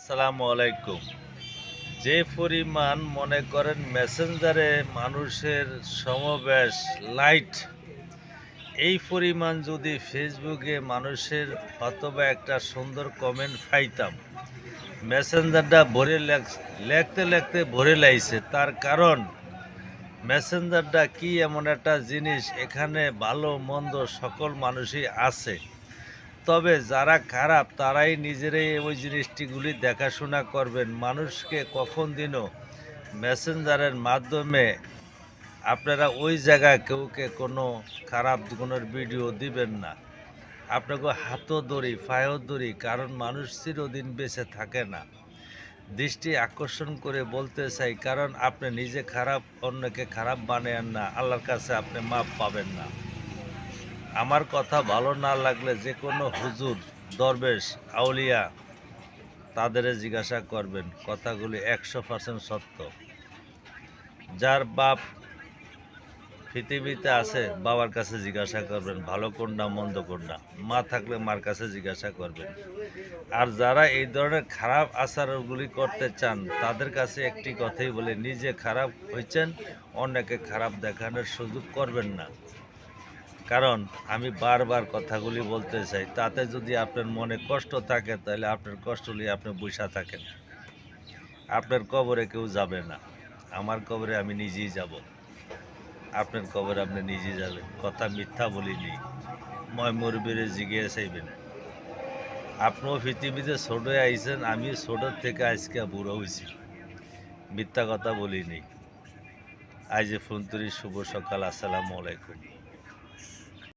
আসসালামু আলাইকুম। যে পরিমাণ মনে করেন মেসেঞ্জারে মানুষের সমাবেশ লাইট, এই পরিমাণ যদি ফেসবুকে মানুষের অথবা একটা সুন্দর কমেন্ট পাইতাম, মেসেঞ্জারটা ভরে লেখতে লেখতে ভরে লাইছে। তার কারণ মেসেঞ্জারটা কি এমন একটা জিনিস, এখানে ভালো মন্দ সকল মানুষই আছে। তবে যারা খারাপ তারাই নিজেরাই ওই জিনিসটিগুলি দেখাশোনা করবেন। মানুষকে কখন দিনও মেসেঞ্জারের মাধ্যমে আপনারা ওই জায়গায় কেউকে কোনো খারাপ কোনো ভিডিও দিবেন না। আপনাকে হাতও ধরি পায়েও ধরি, কারণ মানুষ চিরদিন বেঁচে থাকে না। দৃষ্টি আকর্ষণ করে বলতে চাই, কারণ আপনি নিজে খারাপ অন্যকে খারাপ বানায়েন না, আল্লাহর কাছে আপনি মাপ পাবেন না। আমার কথা ভালো না লাগলে যে কোনো হুজুর, দরবেশ, আউলিয়া তাদের জিজ্ঞাসা করবেন, কথাগুলি 100% সত্য। যার বাপ পৃথিবীতে আছে বাবার কাছে জিজ্ঞাসা করবেন ভালো কোনটা মন্দ কোনটা, মা থাকলে মার কাছে জিজ্ঞাসা করবেন। আর যারা এই ধরনের খারাপ আচরণগুলি করতে চান তাদের কাছে একটি কথাই বলে, নিজে খারাপ হয়েছেন অন্যকে খারাপ দেখানোর সুযোগ করবেন না। কারণ আমি বারবার কথাগুলি বলতে চাই, তাতে যদি আপনার মনে কষ্ট থাকে তাহলে আপনার কষ্ট নিয়ে আপনি বসে থাকেন। আপনার কবরে কেউ যাবে না, আমার কবরে আমি নিজেই যাব। আপনার কবরে আপনি নিজেই যাবেন, কথা মিথ্যা বলিনি। ময় মুরব্বীরে জিগিয়ে চাইবেন। আপনিও পৃথিবীতে ছোট আইছেন, আমি ছোটোর থেকে আজকে বুড়ো হয়েছি, মিথ্যা কথা বলিনি। আজ ফুনতুরি শুভ সকাল, আসসালামু আলাইকুম।